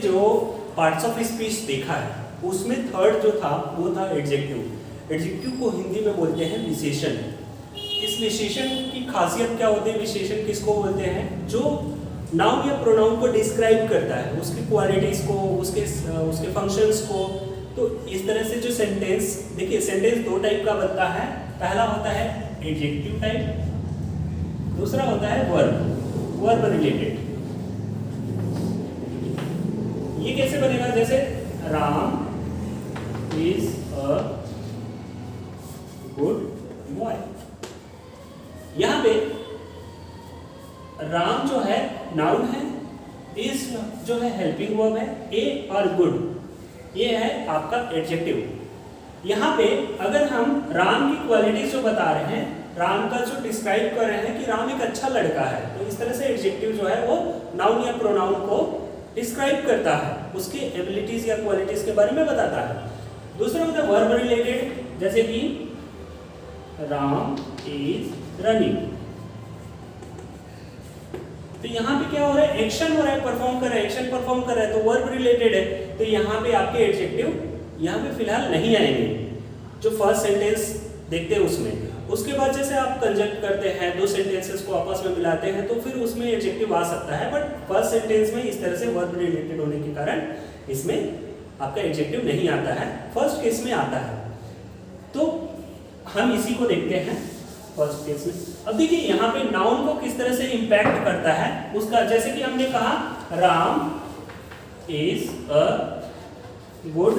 जो parts of speech देखा है उसमें थर्ड जो था वो था एडजेक्टिव। एडजेक्टिव को हिंदी में बोलते हैं विशेषण। इस विशेषण की खासियत क्या होती है? विशेषण किसको बोलते हैं? जो नाउन या प्रोनाउन को डिस्क्राइब करता है, उसकी क्वालिटीज को, उसके फंक्शंस को। तो इस तरह से जो सेंटेंस, देखिए सेंटेंस दो टाइप का बनता है। पहला होता है एडजेक्टिव टाइप, दूसरा होता है वर्ब रिलेटेड। ये कैसे बनेगा? जैसे Ram is a good boy. यहां पे राम जो है नाउन है, इज जो है हेल्पिंग वर्ब है, ए और गुड ये है आपका एडजेक्टिव। यहां पे अगर हम राम की क्वालिटीज जो बता रहे हैं, राम का जो डिस्क्राइब कर रहे हैं कि राम एक अच्छा लड़का है, तो इस तरह से एडजेक्टिव जो है वो नाउन या प्रोनाउन को डिस्क्राइब करता है, उसकी एबिलिटीज या क्वालिटीज के बारे में बताता है। दूसरा होता है वर्ब रिलेटेड, जैसे कि राम इज रनिंग। तो यहाँ पे क्या हो रहा है? एक्शन हो रहा है, परफॉर्म कर रहा है, एक्शन परफॉर्म कर रहा है, तो वर्ब रिलेटेड है। तो यहाँ पे आपके एडजेक्टिव यहाँ पे फिलहाल नहीं आएंगे जो फर्स्ट सेंटेंस देखते हैं उसमें। उसके बाद जैसे आप कंजक्ट करते हैं, दो सेंटेंसेस को आपस में मिलाते हैं, तो फिर उसमें एडजेक्टिव आ सकता है। बट फर्स्ट सेंटेंस में इस तरह से वर्ब रिलेटेड होने के कारण इसमें आपका एडजेक्टिव नहीं आता है, फर्स्ट केस में आता है। तो हम इसी को देखते हैं फर्स्ट केस में। अब देखिए यहाँ पे नाउन को किस तरह से इंपैक्ट करता है उसका, जैसे कि हमने कहा Ram is a good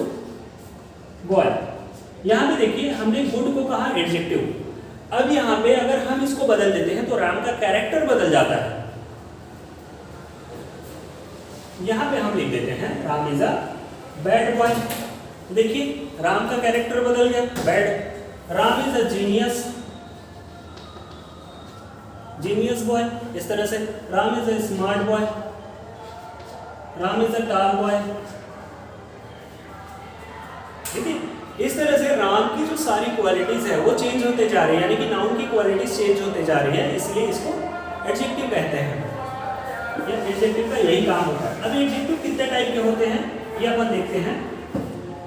boy. यहाँ पे देखिए हमने गुड को कहा एडजेक्टिव। अब यहाँ पे अगर हम इसको बदल देते हैं तो राम का कैरेक्टर बदल जाता है। यहाँ पे हम लिख देते हैं Ram is a bad boy. देखिए राम का कैरेक्टर बदल गया, bad. Ram is a genius boy. इस तरह से Ram is a smart boy, Ram is a tall boy. ठीक है, इस तरह से राम की जो सारी क्वालिटीज है वो चेंज होते जा रही है, यानी कि नाउन की क्वालिटीज चेंज होते जा रही है, इसलिए इसको एडजेक्टिव कहते हैं। ये एडजेक्टिव का यही काम होता है। अब एडजेक्टिव कितने टाइप के होते हैं ये अपन देखते हैं।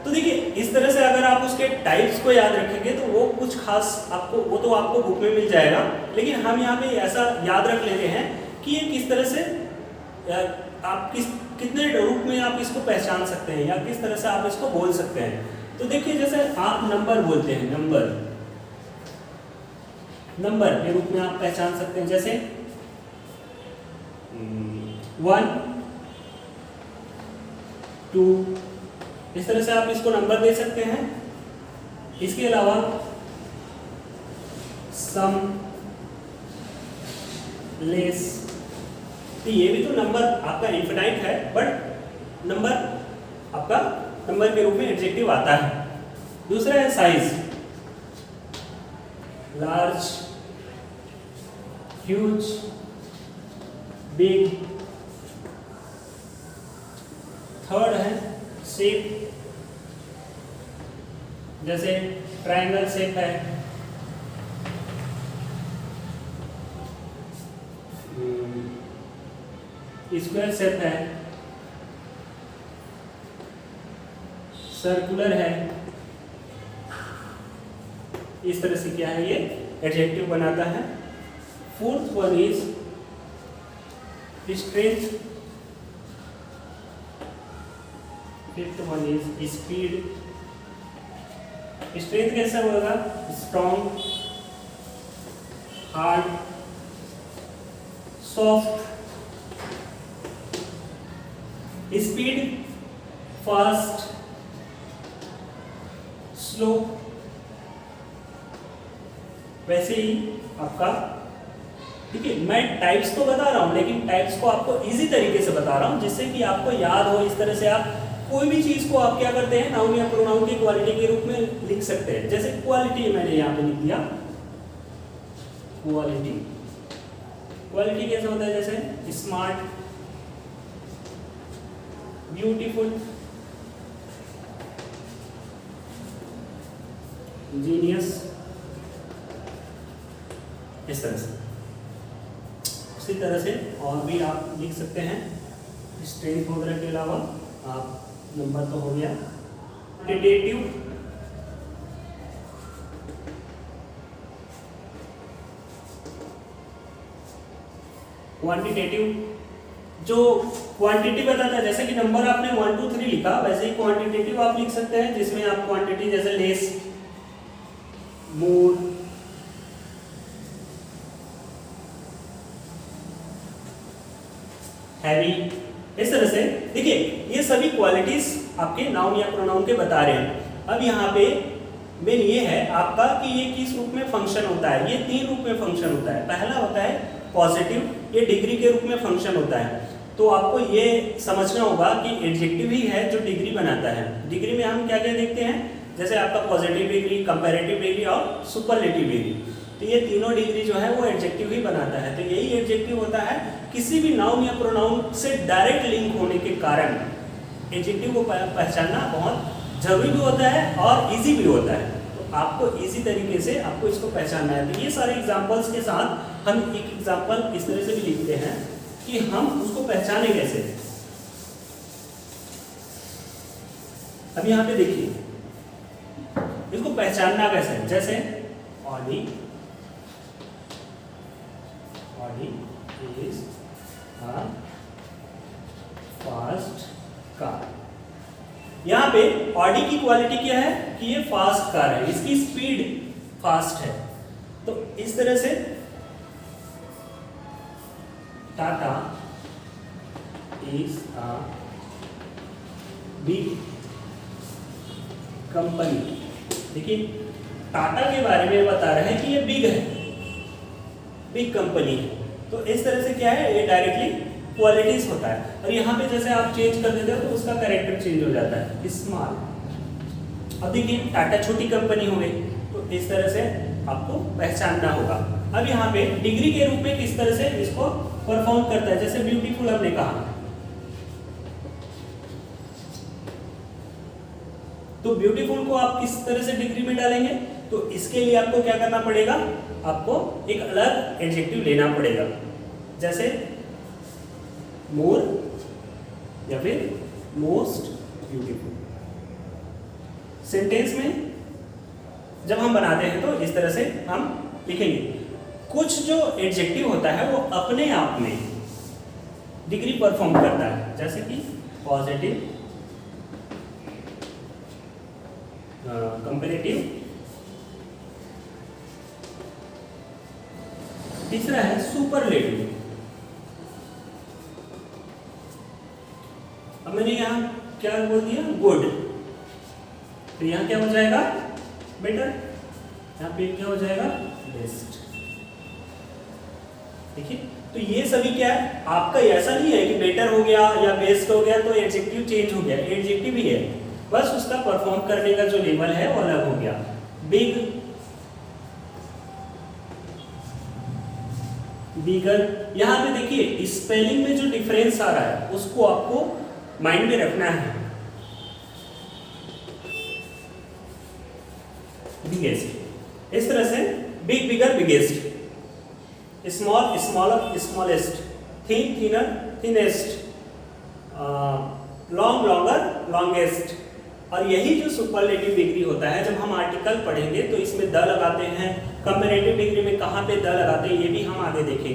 तो देखिए इस तरह से अगर आप उसके टाइप्स को याद रखेंगे तो वो कुछ खास वो तो आपको बुक में मिल जाएगा, लेकिन हम यहाँ पे ऐसा याद रख लेते हैं कि ये किस तरह से आप कितने रूप में आप इसको पहचान सकते हैं या किस तरह से आप इसको बोल सकते हैं। तो देखिए जैसे आप नंबर बोलते हैं, नंबर के रूप में आप पहचान सकते हैं, जैसे 1 2, इस तरह से आप इसको नंबर दे सकते हैं। इसके अलावा सम, लेस, तो ये भी तो नंबर आपका इनफिनाइट है, बट नंबर आपका नंबर के रूप में एडजेक्टिव आता है। दूसरा है size, large, huge, big. Third है शेप, जैसे ट्रायंगल शेप है, स्क्वायर शेप है, सर्कुलर है। इस तरह से क्या है ये एडजेक्टिव बनाता है। Fourth one is strength, fifth one is speed. Strength कैसा होगा? Strong, hard, soft. Speed fast, slow. वैसे ही आपका, ठीक है, मैं टाइप्स तो बता रहा हूं लेकिन टाइप्स को आपको इजी तरीके से बता रहा हूं जिससे कि आपको याद हो। इस तरह से आप कोई भी चीज को आप क्या करते हैं, नाउन या प्रोनाउन की क्वालिटी के रूप में लिख सकते हैं। जैसे क्वालिटी मैंने यहाँ पे लिख दिया, क्वालिटी कैसे होता है? जैसे स्मार्ट, ब्यूटीफुल, जीनियस। इस तरह से उसी तरह से और भी आप लिख सकते हैं स्ट्रेंथ वगैरह के अलावा। आप नंबर तो हो गया। क्वांटिटेटिव, जो क्वांटिटी बताता है, जैसे कि नंबर आपने 1 2 3 लिखा, वैसे ही क्वांटिटेटिव आप लिख सकते हैं, जिसमें आप क्वांटिटी जैसे लेस, मोर, हैवी, इस तरह से। देखिए ये सभी क्वालिटीज आपके नाउन या प्रोनाउन के बता रहे हैं। अब यहाँ पे मेन ये है आपका कि ये किस रूप में फंक्शन होता है। ये 3 रूप में फंक्शन होता है। पहला होता है पॉजिटिव, ये डिग्री के रूप में फंक्शन होता है। तो आपको ये समझना होगा कि एडजेक्टिव ही है जो डिग्री बनाता है। डिग्री में हम क्या क्या देखते हैं, जैसे आपका पॉजिटिव डिग्री, कंपैरेटिव डिग्री और सुपरलेटिव डिग्री। तो ये तीनों डिग्री जो है वो एडजेक्टिव ही बनाता है। तो यही एडजेक्टिव होता है किसी भी नाउन या प्रोनाउन से डायरेक्ट लिंक होने के कारण एडजेक्टिव को पहचानना बहुत जरूरी भी होता है और इजी भी होता है। तो आपको इजी तरीके से आपको इसको पहचानना है। तो ये सारे एग्जांपल्स के साथ हम एक एग्जांपल इस तरह से भी लिखते हैं कि हम उसको पहचाने कैसे। अब यहाँ पे देखिए इसको पहचानना कैसे है। जैसे Audi is a fast car. यहाँ पे ऑडी की क्वालिटी क्या है कि ये फास्ट कार है, इसकी स्पीड फास्ट है। तो इस तरह से Tata is a big company. देखिए टाटा के बारे में बता रहे हैं कि ये बिग है, बिग कंपनी है। तो इस तरह से क्या है, ये डायरेक्टली क्वालिटीज होता है। और यहाँ पे जैसे आप चेंज कर देते हो तो उसका कैरेक्टर चेंज हो जाता है, स्मॉल। अब देखिए टाटा छोटी कंपनी हो गई। तो इस तरह से आपको पहचानना होगा। अब यहाँ पे डिग्री के रूप में किस तरह से इसको परफॉर्म करता है। जैसे ब्यूटीफुल हमने कहा, तो ब्यूटीफुल को आप किस तरह से डिग्री में डालेंगे, तो इसके लिए आपको क्या करना पड़ेगा, आपको एक अलग एडजेक्टिव लेना पड़ेगा। जैसे मोर या फिर मोस्ट ब्यूटीफुल। सेंटेंस में जब हम बनाते हैं तो इस तरह से हम लिखेंगे। कुछ जो एडजेक्टिव होता है वो अपने आप में डिग्री परफॉर्म करता है, जैसे कि पॉजिटिव, कंपैरेटिव, तीसरा है सुपरलेटिव। अब मैंने यहाँ क्या बोल दिया, गुड, तो यहाँ क्या हो जाएगा, बेटर। यहाँ पे क्या हो जाएगा, बेस्ट। देखिए तो ये सभी क्या है, आपका ऐसा नहीं है कि बेटर हो गया या बेस्ट हो गया तो एडजेक्टिव चेंज हो गया। एडजेक्टिव ही है, बस उसका परफॉर्म करने का जो लेवल है वो अलग हो गया। बिग, बिगर। यहाँ पे देखिए स्पेलिंग में जो डिफरेंस आ रहा है उसको आपको माइंड में रखना है। बिगेस्ट, इस तरह से big, bigger, biggest, small, smaller, smallest, thin, thinner, thinnest, long, longer, longest. और यही जो सुपरलेटिव डिग्री होता है, जब हम आर्टिकल पढ़ेंगे तो इसमें द लगाते हैं। कंपैरेटिव डिग्री में कहाँ पे द लगाते हैं ये भी हम आगे देखेंगे।